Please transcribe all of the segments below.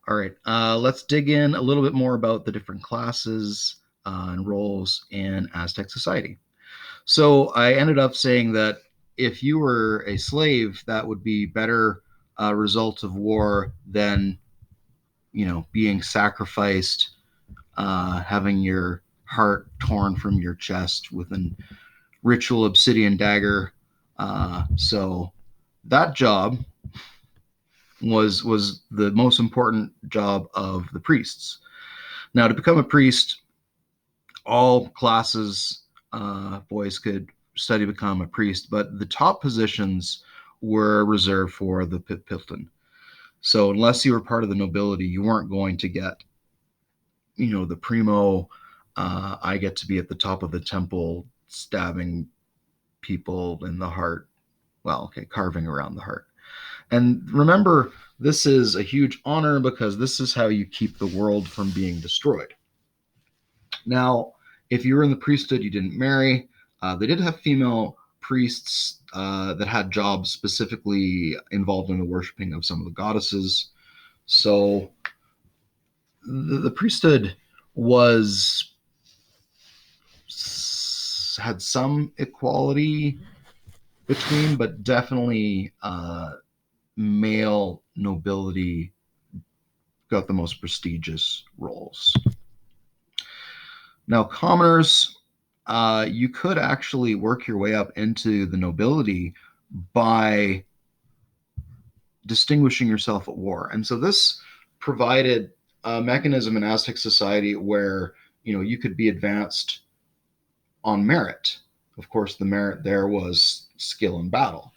All right, let's dig in a little bit more about the different classes and roles in Aztec society. So I ended up saying that if you were a slave, that would be better result of war than being sacrificed, having your heart torn from your chest with an ritual obsidian dagger. So that job was the most important job of the priests. Now, to become a priest, all classes, boys could study to become a priest, but the top positions were reserved for the Pilton. So unless you were part of the nobility, you weren't going to get, the primo. I get to be at the top of the temple, stabbing people in the heart. Well, okay, carving around the heart. And remember, this is a huge honor because this is how you keep the world from being destroyed. Now, if you were in the priesthood, you didn't marry. They did have female priests that had jobs specifically involved in the worshiping of some of the goddesses. So the priesthood was had some equality between, but definitely male nobility got the most prestigious roles. Now, commoners, you could actually work your way up into the nobility by distinguishing yourself at war. And so this provided a mechanism in Aztec society where, you could be advanced on merit. Of course, the merit there was skill in battle.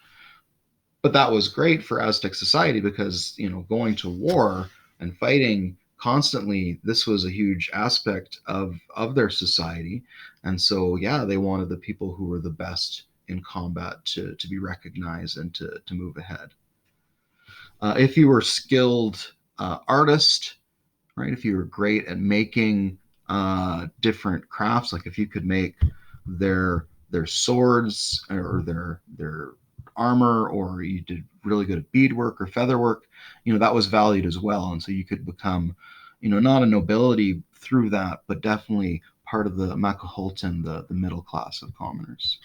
But that was great for Aztec society because, going to war and fighting constantly, this was a huge aspect of their society. And so, yeah, they wanted the people who were the best in combat to be recognized and to move ahead. If you were skilled artist, right? If you were great at making different crafts, like if you could make their swords or their armor, or you did really good at beadwork or featherwork, that was valued as well. And so you could become, not a nobility through that, but definitely part of the Macaholton, the middle class of commoners.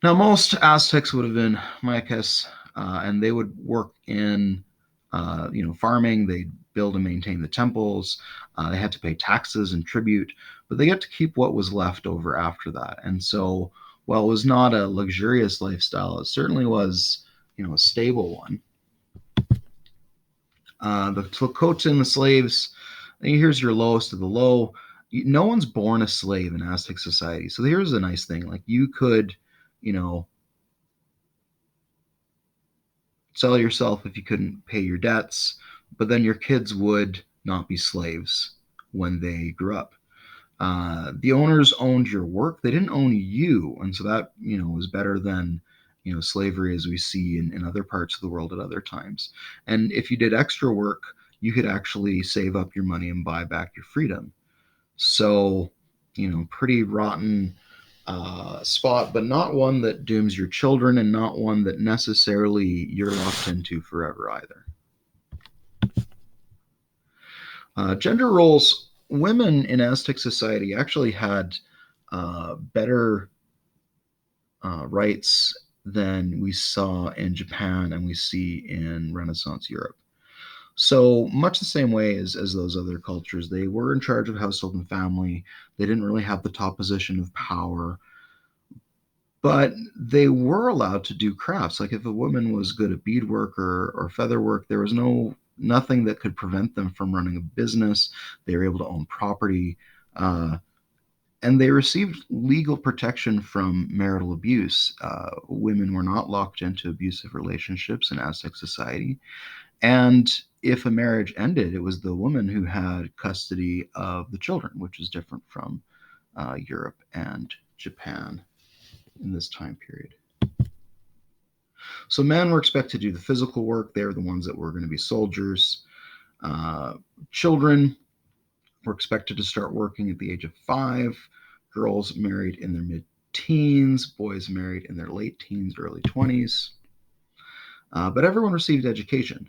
Now, most Aztecs would have been Mayacas, and they would work in, farming. They'd build and maintain the temples. They had to pay taxes and tribute, but they get to keep what was left over after that. And so, while it was not a luxurious lifestyle, it certainly was, a stable one. The Tlacotin, the slaves, here's your lowest of the low. No one's born a slave in Aztec society. So here's a nice thing. Like you could, sell yourself if you couldn't pay your debts, but then your kids would not be slaves when they grew up. The owners owned your work; they didn't own you, and so that was better than slavery as we see in other parts of the world at other times. And if you did extra work, you could actually save up your money and buy back your freedom. So, pretty rotten spot, but not one that dooms your children and not one that necessarily you're locked into forever either. Gender roles, women in Aztec society actually had better rights than we saw in Japan and we see in Renaissance Europe. So much the same way as those other cultures, they were in charge of household and family. They didn't really have the top position of power, but they were allowed to do crafts. Like if a woman was good at beadwork or featherwork, there was nothing that could prevent them from running a business. They were able to own property, and they received legal protection from marital abuse. Women were not locked into abusive relationships in Aztec society, and if a marriage ended, it was the woman who had custody of the children, which is different from Europe and Japan in this time period. So men were expected to do the physical work. They're the ones that were going to be soldiers. Children were expected to start working at the age of 5. Girls married in their mid-teens. Boys married in their late teens, early 20s. But everyone received education.